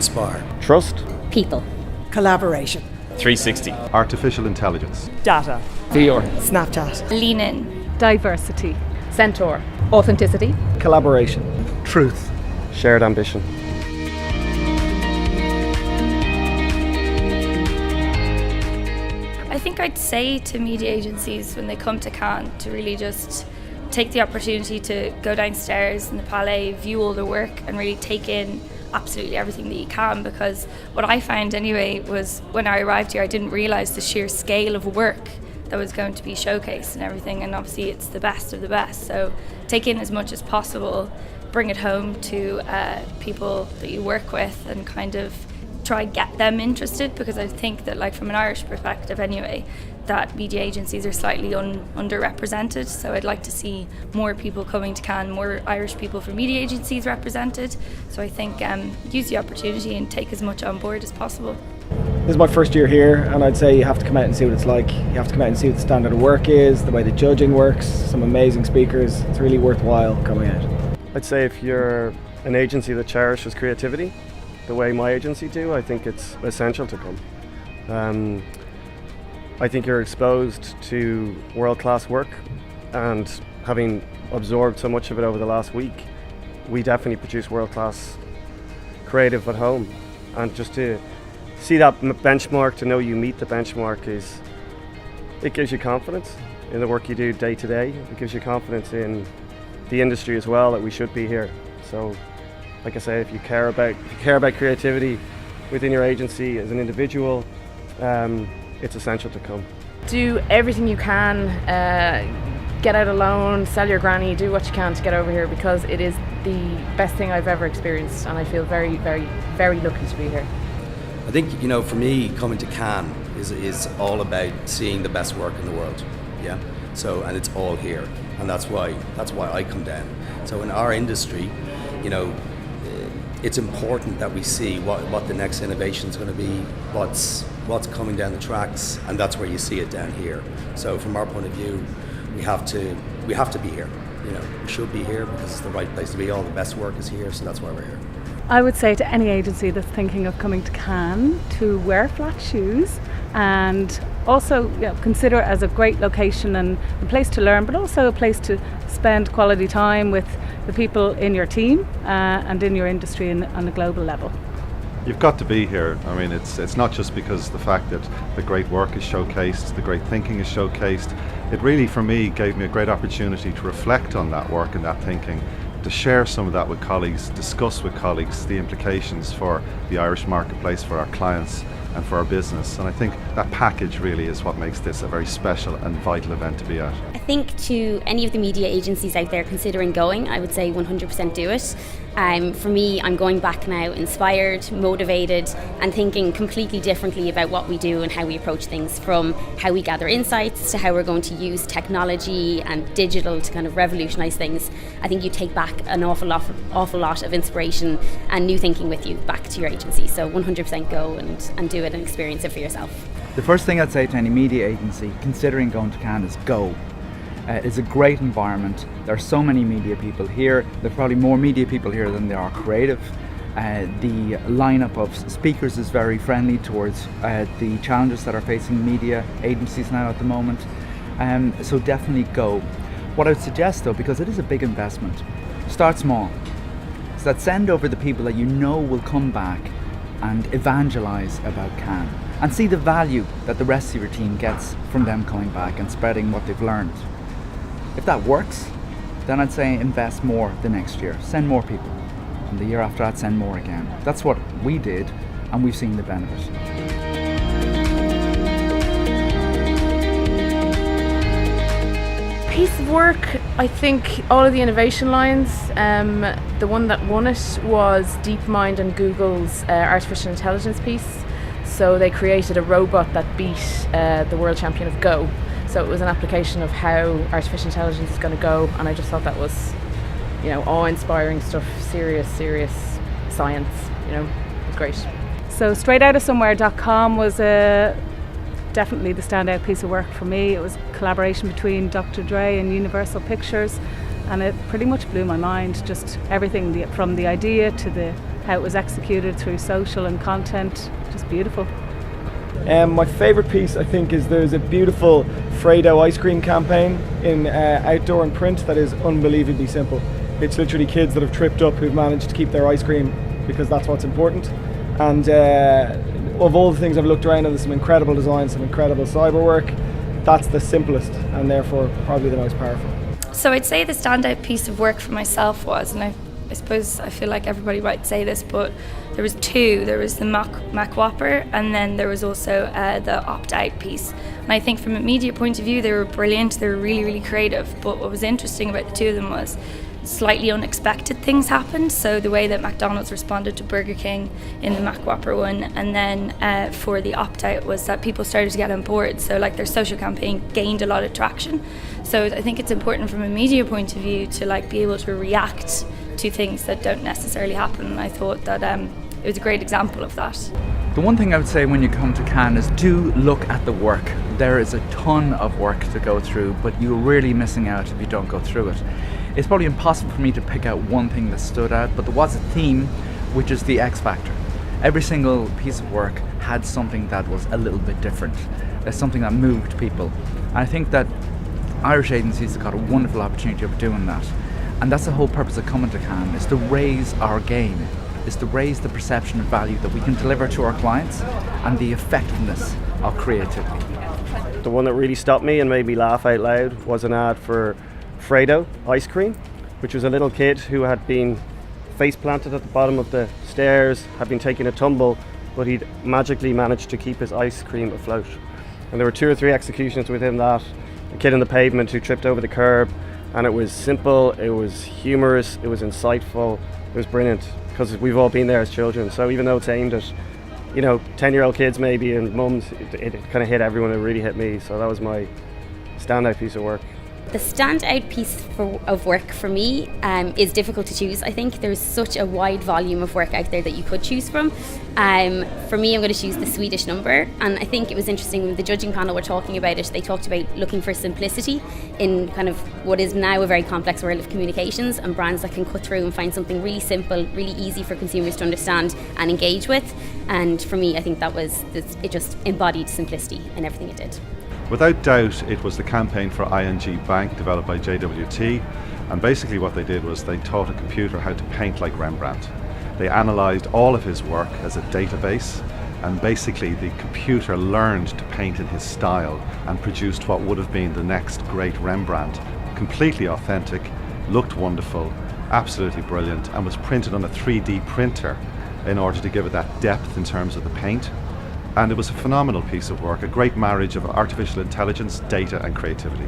inspire. Trust. People. Collaboration. 360. Artificial intelligence. Data. VR. Snapchat. Lean in. Diversity. Centaur. Authenticity. Collaboration. Truth. Shared ambition. I think I'd say to media agencies when they come to Cannes to really just take the opportunity to go downstairs in the Palais, view all the work and really take in absolutely everything that you can, because what I found anyway was when I arrived here I didn't realise the sheer scale of work that was going to be showcased and everything, and obviously it's the best of the best, so take in as much as possible, bring it home to people that you work with and kind of try get them interested, because I think that, like, from an Irish perspective anyway, that media agencies are slightly underrepresented, so I'd like to see more people coming to Cannes, more Irish people from media agencies represented, so I think use the opportunity and take as much on board as possible. This is my first year here, and I'd say you have to come out and see what it's like. You have to come out and see what the standard of work is, the way the judging works, some amazing speakers. It's really worthwhile coming out. I'd say if you're an agency that cherishes creativity, the way my agency do, I think it's essential to come. I think you're exposed to world-class work, and having absorbed so much of it over the last week, we definitely produce world-class creative at home, and just to see that benchmark, to know you meet the benchmark, it gives you confidence in the work you do day to day. It gives you confidence in the industry as well, that we should be here. So like I say, if you care about creativity within your agency as an individual, it's essential to come. Do everything you can, get out alone, sell your granny, do what you can to get over here, because it is the best thing I've ever experienced, and I feel very, very, very lucky to be here. I think, for me, coming to Cannes is all about seeing the best work in the world. Yeah. So, and it's all here, and that's why I come down. So in our industry, it's important that we see what the next innovation is going to be, what's coming down the tracks, and that's where you see it down here. So from our point of view, we have to be here. We should be here because it's the right place to be. All the best work is here, so that's why we're here. I would say to any agency that's thinking of coming to Cannes to wear flat shoes, and also consider it as a great location and a place to learn, but also a place to spend quality time with the people in your team and in your industry on a global level. You've got to be here. I mean, it's not just because the fact that the great work is showcased, the great thinking is showcased. It really, for me, gave me a great opportunity to reflect on that work and that thinking, to share some of that with colleagues, discuss with colleagues the implications for the Irish marketplace, for our clients and for our business. And I think that package really is what makes this a very special and vital event to be at. I think to any of the media agencies out there considering going, I would say 100% do it. For me, I'm going back now inspired, motivated, and thinking completely differently about what we do and how we approach things, from how we gather insights to how we're going to use technology and digital to kind of revolutionise things. I think you take back an awful lot of inspiration and new thinking with you back to your agency. So 100% go and do it and experience it for yourself. The first thing I'd say to any media agency considering going to Cannes is go. It's a great environment. There are so many media people here. There are probably more media people here than there are creative. The lineup of speakers is very friendly towards the challenges that are facing media agencies now at the moment. So definitely go. What I would suggest though, because it is a big investment, start small. So that send over the people that you know will come back and evangelise about Cannes, and see the value that the rest of your team gets from them coming back and spreading what they've learned. If that works, then I'd say invest more the next year. Send more people. And the year after that, send more again. That's what we did, and we've seen the benefit. Piece of work, I think all of the innovation lines. The one that won it was DeepMind and Google's artificial intelligence piece. So they created a robot that beat the world champion of Go. So it was an application of how artificial intelligence is going to go, and I just thought that was, awe-inspiring stuff, serious science, it was great. So straightoutofsomewhere.com was definitely the standout piece of work for me. It was a collaboration between Dr. Dre and Universal Pictures, and it pretty much blew my mind, just everything from the idea to the how it was executed through social and content. Just beautiful. My favourite piece, I think, is there's a beautiful Fredo ice cream campaign in outdoor and print that is unbelievably simple. It's literally kids that have tripped up who've managed to keep their ice cream because that's what's important. And of all the things I've looked around, there's some incredible designs, some incredible cyber work. That's the simplest and therefore probably the most powerful. So I'd say the standout piece of work for myself was, and I suppose I feel like everybody might say this, but there was two. There was the Mac Whopper, and then there was also the opt-out piece. And I think from a media point of view, they were brilliant. They were really, really creative. But what was interesting about the two of them was slightly unexpected things happened. So the way that McDonald's responded to Burger King in the Mac Whopper one, and then for the opt-out was that people started to get on board. So like their social campaign gained a lot of traction. So I think it's important from a media point of view to like be able to react to things that don't necessarily happen. And I thought that it was a great example of that. The one thing I would say when you come to Cannes is do look at the work. There is a ton of work to go through, but you're really missing out if you don't go through it. It's probably impossible for me to pick out one thing that stood out, but there was a theme, which is the X factor. Every single piece of work had something that was a little bit different. There's something that moved people. And I think that Irish agencies have got a wonderful opportunity of doing that. And that's the whole purpose of coming to Cannes, is to raise our game, is to raise the perception of value that we can deliver to our clients and the effectiveness of creativity. The one that really stopped me and made me laugh out loud was an ad for Fredo ice cream, which was a little kid who had been face planted at the bottom of the stairs, had been taking a tumble, but he'd magically managed to keep his ice cream afloat. And there were 2 or 3 executions within that. A kid on the pavement who tripped over the curb, and it was simple, it was humorous, it was insightful, it was brilliant, because we've all been there as children. So even though it's aimed at 10-year-old kids maybe and mums, it kind of hit everyone. It really hit me. So that was my standout piece of work. The standout piece of work for me is difficult to choose. I think there's such a wide volume of work out there that you could choose from. For me, I'm going to choose the Swedish Number, and I think it was interesting when the judging panel were talking about it. They talked about looking for simplicity in kind of what is now a very complex world of communications, and brands that can cut through and find something really simple, really easy for consumers to understand and engage with. And for me, I think it just embodied simplicity in everything it did. Without doubt, it was the campaign for ING Bank developed by JWT, and basically what they did was they taught a computer how to paint like Rembrandt. They analysed all of his work as a database, and basically the computer learned to paint in his style and produced what would have been the next great Rembrandt. Completely authentic, looked wonderful, absolutely brilliant, and was printed on a 3D printer in order to give it that depth in terms of the paint. And it was a phenomenal piece of work, a great marriage of artificial intelligence, data and creativity.